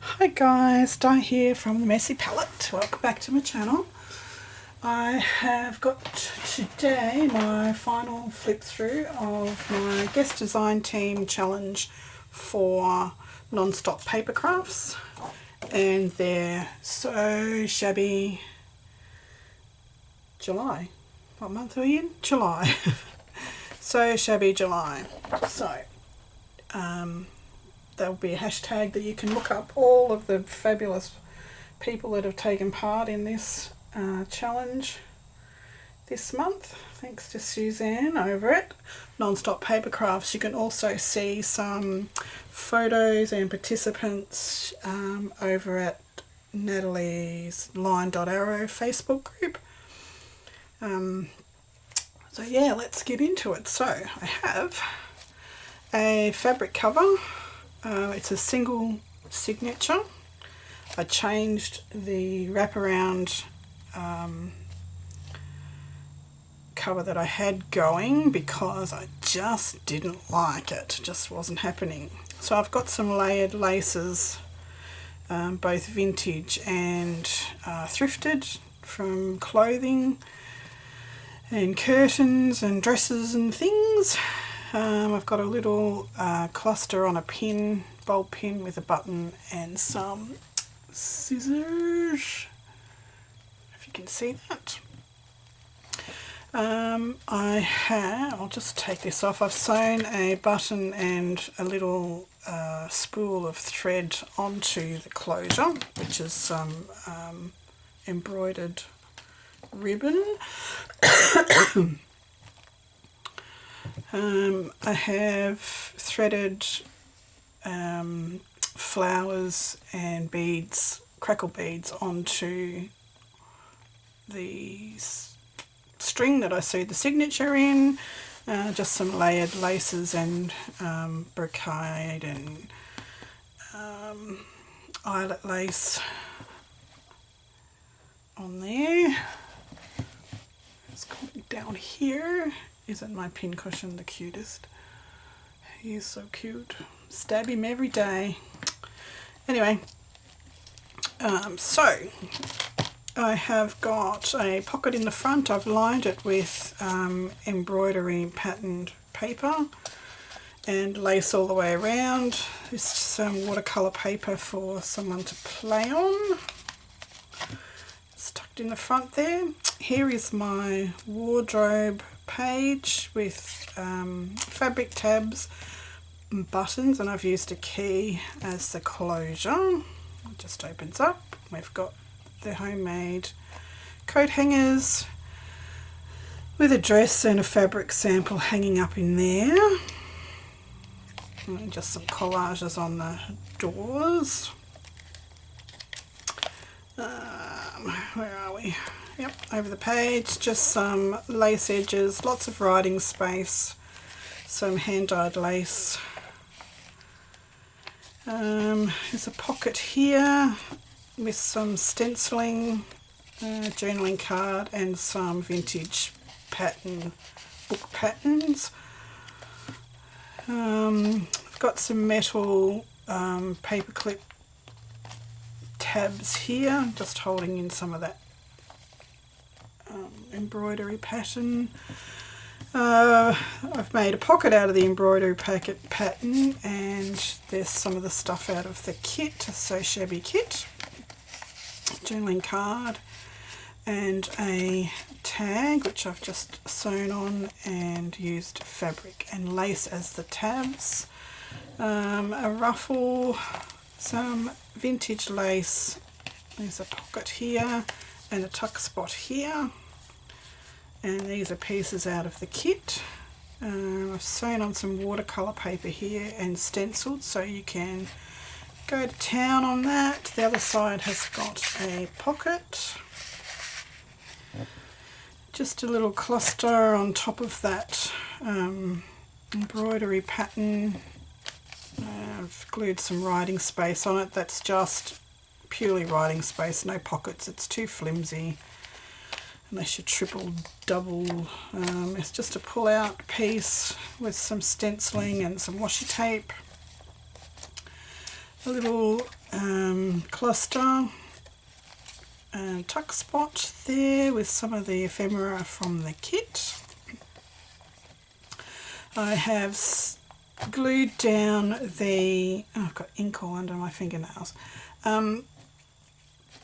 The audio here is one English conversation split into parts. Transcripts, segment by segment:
Hi guys, Di here from the Messy Palette. Welcome back to my channel. I have got today my final flip through of my guest design team challenge for non-stop paper crafts, and they're So Shabby July. What month are we in? July. So Shabby July. So there'll be a hashtag that you can look up all of the fabulous people that have taken part in this challenge this month. Thanks to Suzanne over at Non-Stop Paper Crafts. You can also see some photos and participants over at Natalie's Line.arrow Facebook group. So yeah, let's get into it. So I have a fabric cover. It's a single signature. I changed the wraparound cover that I had going because I just didn't like it. It just wasn't happening. So I've got some layered laces, both vintage and thrifted, from clothing and curtains and dresses and things. I've got a little cluster on a pin, bulb pin with a button and some scissors, if you can see that. I'll just take this off. I've sewn a button and a little spool of thread onto the closure, which is some embroidered ribbon. I have threaded flowers and beads, crackle beads, onto the string that I sewed the signature in. Just some layered laces and brocade and eyelet lace on there. It's coming down here. Isn't my pin cushion the cutest? He is so cute. Stab him every day. Anyway, so I have got a pocket in the front. I've lined it with embroidery patterned paper and lace all the way around. This is some watercolour paper for someone to play on. It's tucked in the front there. Here is my wardrobe page with fabric tabs and buttons, and I've used a key as the closure. It just opens up. We've got the homemade coat hangers with a dress and a fabric sample hanging up in there, and just some collages on the doors. Where are we? Yep, over the page, just some lace edges, lots of writing space, some hand-dyed lace. There's a pocket here with some stenciling, journaling card, and some vintage book patterns. I've got some metal paperclip tabs here. I'm just holding in some of that embroidery pattern. I've made a pocket out of the embroidery pattern, and there's some of the stuff out of the kit, So Shabby kit. Journaling card and a tag which I've just sewn on and used fabric and lace as the tabs. A ruffle, some vintage lace. There's a pocket here and a tuck spot here, and these are pieces out of the kit. I've sewn on some watercolour paper here and stenciled, so you can go to town on that. The other side has got a pocket, just a little cluster on top of that embroidery pattern. I've glued some writing space on it. That's just purely writing space, no pockets. It's too flimsy unless you triple double. It's just a pull out piece with some stenciling and some washi tape. A little cluster and tuck spot there with some of the ephemera from the kit. I have glued down the, oh, I've got ink all under my fingernails. I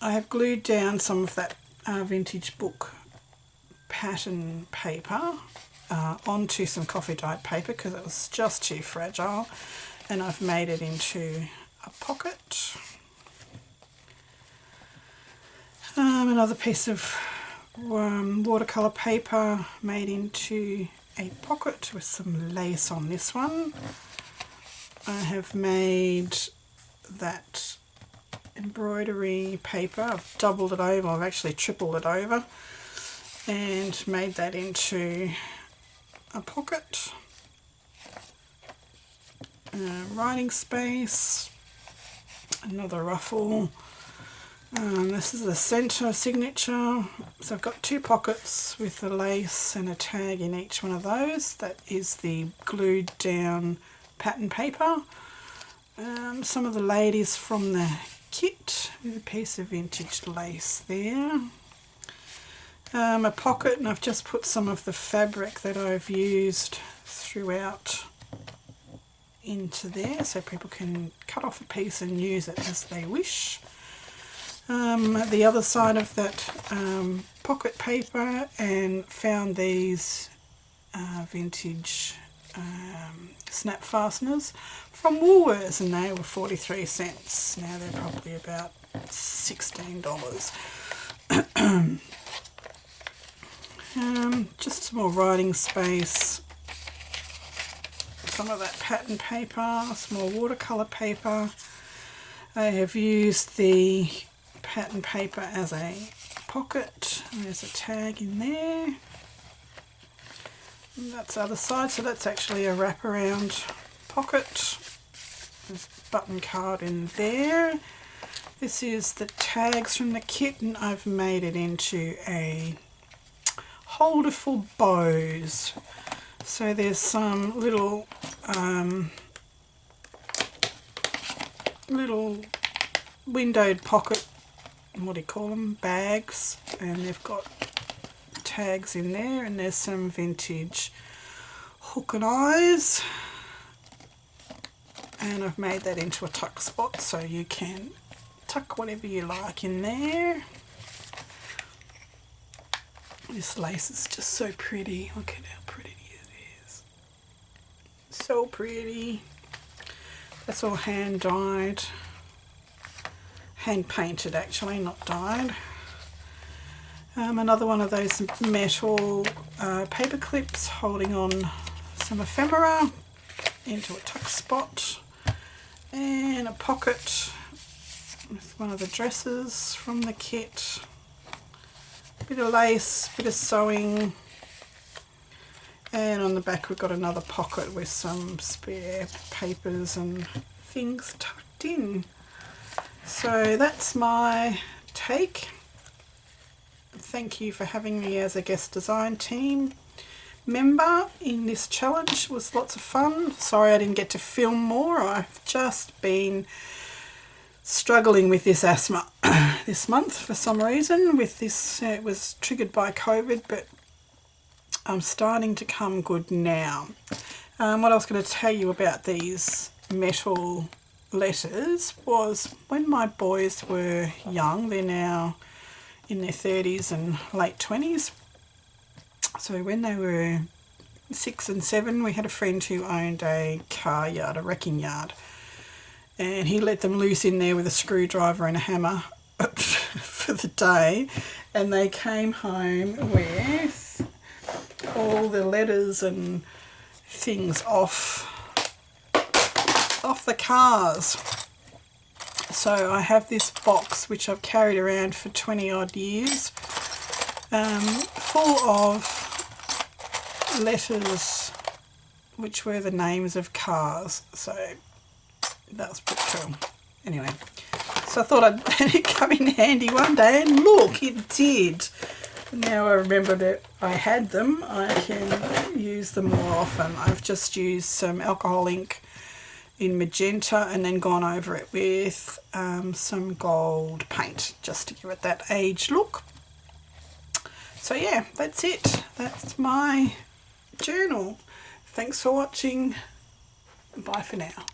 have glued down some of that vintage book pattern paper onto some coffee dyed paper because it was just too fragile, and I've made it into a pocket. Another piece of watercolour paper made into a pocket with some lace on this one. I have made that embroidery paper, I've doubled it over, I've actually tripled it over, and made that into a pocket. Writing space, another ruffle. This is the centre signature, so I've got two pockets with a lace and a tag in each one of those. That is the glued down pattern paper. Some of the ladies from the kit with a piece of vintage lace there. A pocket, and I've just put some of the fabric that I've used throughout into there so people can cut off a piece and use it as they wish. The other side of that pocket paper, and found these vintage snap fasteners from Woolworths, and they were 43 cents. Now they're probably about $16. Just some more writing space, some of that pattern paper, some more watercolour paper. I have used the pattern paper as a pocket. There's a tag in there. And that's the other side, so that's actually a wraparound pocket. There's a button card in there. This is the tags from the kit, and I've made it into a holder for bows. So there's some little windowed pocket, what do you call them, bags, and they've got tags in there, and there's some vintage hook and eyes, and I've made that into a tuck spot so you can tuck whatever you like in there. This lace is just so pretty. Look at how pretty it is. So pretty. That's all hand dyed. Hand painted actually, not dyed. Another one of those metal paper clips holding on some ephemera into a tuck spot, and a pocket with one of the dresses from the kit. Bit of lace, bit of sewing, and on the back we've got another pocket with some spare papers and things tucked in. So that's my take. Thank you for having me as a guest design team member in this challenge. It was lots of fun. Sorry I didn't get to film more. I've just been struggling with this asthma this month for some reason. With this, it was triggered by COVID, but I'm starting to come good now. What I was going to tell you about these metal letters was when my boys were young, they're now in their 30s and late 20s. So when they were 6 and 7, we had a friend who owned a car yard, a wrecking yard, and he let them loose in there with a screwdriver and a hammer for the day, and they came home with all the letters and things off the cars. So I have this box which I've carried around for 20 odd years, full of letters which were the names of cars. So that was pretty cool. Anyway, so I thought I'd let it come in handy one day, and look, it did. Now I remember that I had them, I can use them more often. I've just used some alcohol ink in magenta and then gone over it with some gold paint just to give it that aged look. So yeah, that's it. That's my journal. Thanks for watching. Bye for now.